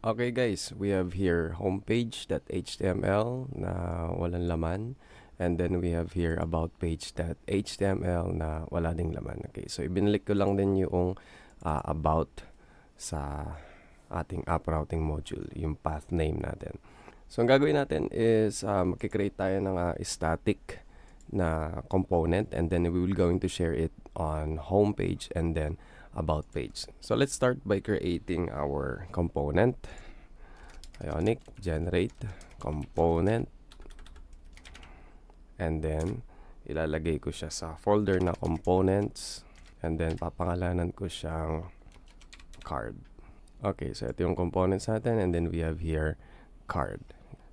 Okay guys, we have here homepage.html na walang laman. And then we have here about page.html na wala ding laman. Okay, so ibinalik ko lang din yung about sa ating app routing module, yung path name natin. So ang gagawin natin is magkikreate tayo ng static na component, and then we will going to share it on homepage and then about page. So let's start by creating our component. Ionic generate component, and then ilalagay ko siya sa folder na components, and then papangalanan ko siyang card. Okay, so ito yung components natin, and then we have here card.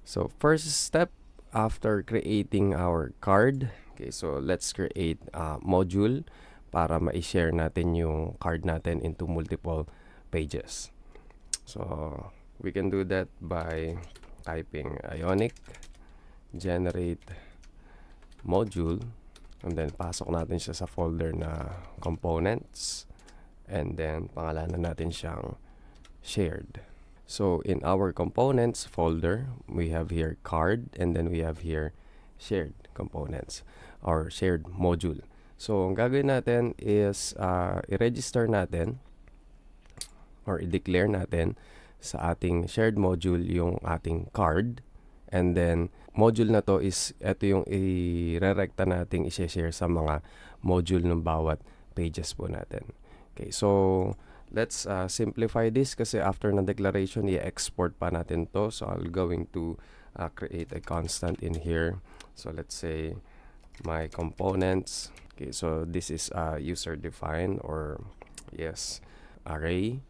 So first step after creating our card, okay, so let's create a module para ma-share natin yung card natin into multiple pages. So we can do that by typing Ionic generate module, and then pasok natin siya sa folder na components, and then pangalanan natin siyang shared. So in our components folder, we have here card, and then we have here shared components or shared module. So ang gagawin natin is i-register natin or i-declare natin sa ating shared module yung ating card, and then module na to is ito yung i-rerekta nating i-share sa mga module ng bawat pages po natin. Okay, so let's simplify this kasi after na declaration i-export pa natin to. So I'm going to create a constant in here. So let's say my components. Okay, so this is user defined or yes, array.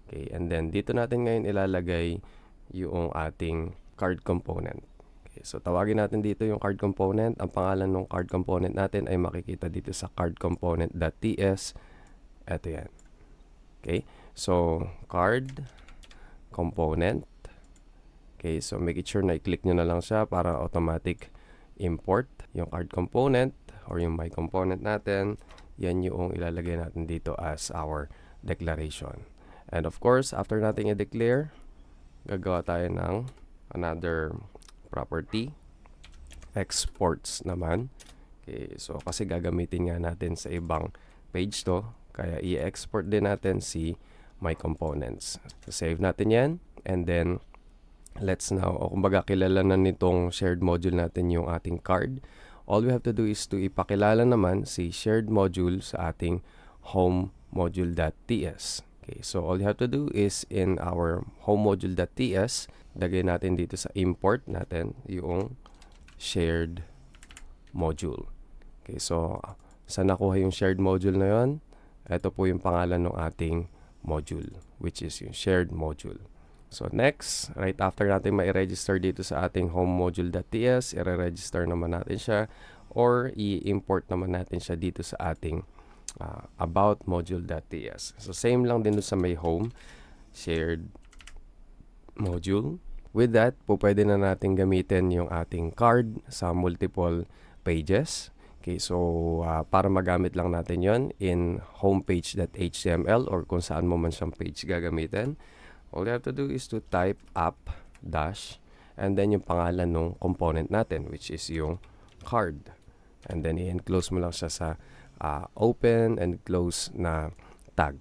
Okay, and then dito natin ngayon ilalagay yung ating card component. Okay, so tawagin natin dito yung card component. Ang pangalan ng card component natin ay makikita dito sa card component.ts. Ito yan. Okay, so card component. Okay, so make sure na i-click nyo na lang siya para automatic import yung card component or yung my component natin. Yan yung ilalagay natin dito as our declaration. And of course, after natin i-declare, gagawa tayo ng another property, exports naman. Okay, so kasi gagamitin nga natin sa ibang page to, kaya i-export din natin si my components. So save natin yan, and then let's now, o kumbaga kilala na nitong shared module natin yung ating card. All we have to do is to ipakilala naman si shared module sa ating home module.ts. Okay, so all you have to do is in our home module.ts, lagay natin dito sa import natin yung shared module. Okay, so saan nakuha yung shared module na yon? Ito po yung pangalan ng ating module, which is yung shared module. So next, right after natin ma-register dito sa ating home module.ts, i-register naman natin siya or i-import naman natin siya dito sa ating about module.ts. So same lang din sa may home shared module. With that, po pwede na natin gamitin yung ating card sa multiple pages. Okay, so para magamit lang natin yon in homepage.html or kung saan mo man siyang page gagamitin. All you have to do is to type app dash and then yung pangalan ng component natin, which is yung card. And then i-enclose mo lang siya sa open and close na tag.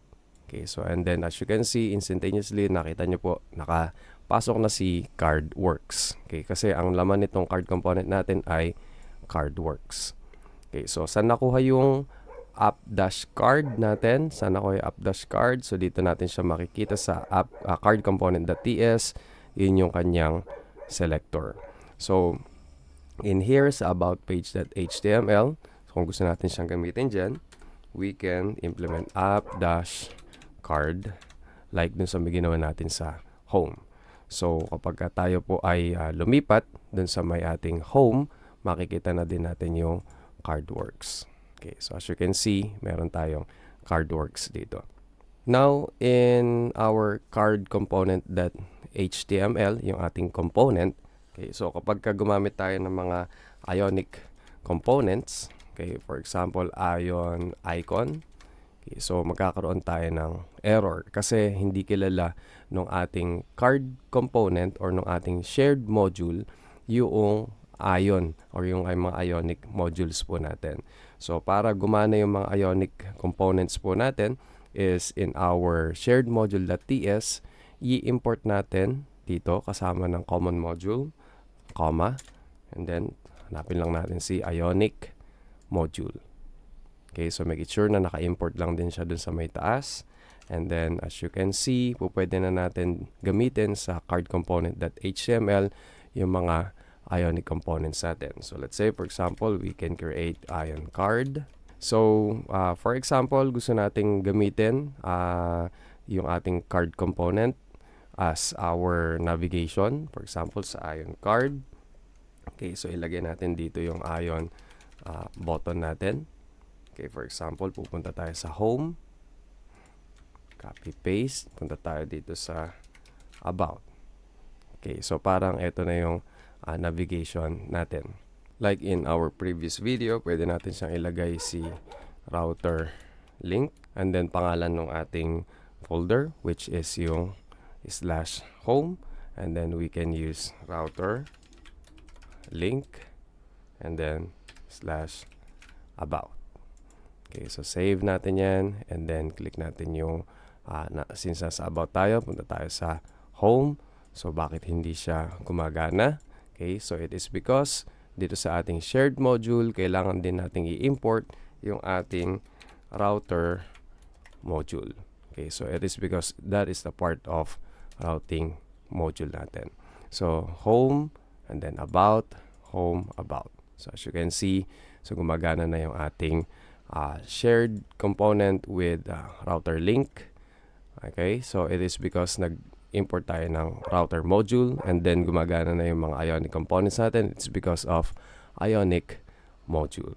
Okay, so and then as you can see, instantaneously nakita nyo po nakapasok na si card works. Okay, kasi ang laman nitong card component natin ay card works. Okay, so saan nakuha yung app-card natin? Saan nakuha yung app-card? So dito natin siya makikita sa app card component.ts. Yun yung kanyang selector. So in here sa about page.html, so kung gusto natin siyang gamitin dyan, we can implement app-card like dun sa may ginawa natin sa home. So kapag tayo po ay lumipat dun sa may ating home, makikita na din natin yung cardworks. Okay, so as you can see, meron tayong cardworks dito. Now, in our card component.html, yung ating component, okay, so kapag gumamit tayo ng mga Ionic components, okay, for example, ion icon, Okay, so magkakaroon tayo ng error kasi hindi kilala ng ating card component or ng ating shared module yung ion or yung ay mga ionic modules po natin. So para gumana yung mga ionic components po natin is in our shared module.ts, i-import natin dito kasama ng common module, comma, and then hanapin lang natin si ionic module. Okay, so make it sure na naka-import lang din siya dun sa may taas. And then, as you can see, pwede na natin gamitin sa card component.html yung mga ionic components natin. So, let's say, for example, we can create ion card. So, for example, gusto nating gamitin yung ating card component as our navigation. For example, sa ion card. Okay, so ilagay natin dito yung ion button natin. Okay, for example, pupunta tayo sa home. Copy paste, punta tayo dito sa about. Okay, so parang ito na yung navigation natin. Like in our previous video, pwede natin siyang ilagay si router link and then pangalan ng ating folder which is yung /home, and then we can use router link and then /about. Okay, so save natin yan and then click natin yung since nasa about tayo, punta tayo sa home. So bakit hindi siya gumagana? Okay, so it is because dito sa ating shared module, kailangan din nating i-import yung ating router module. Okay, so it is because that is the part of routing module natin. So home and then about, home, about. So as you can see, so gumagana na yung ating shared component with router link. Okay, so it is because nag-import tayo ng router module and then gumagana na yung mga ionic components natin. It's because of ionic module.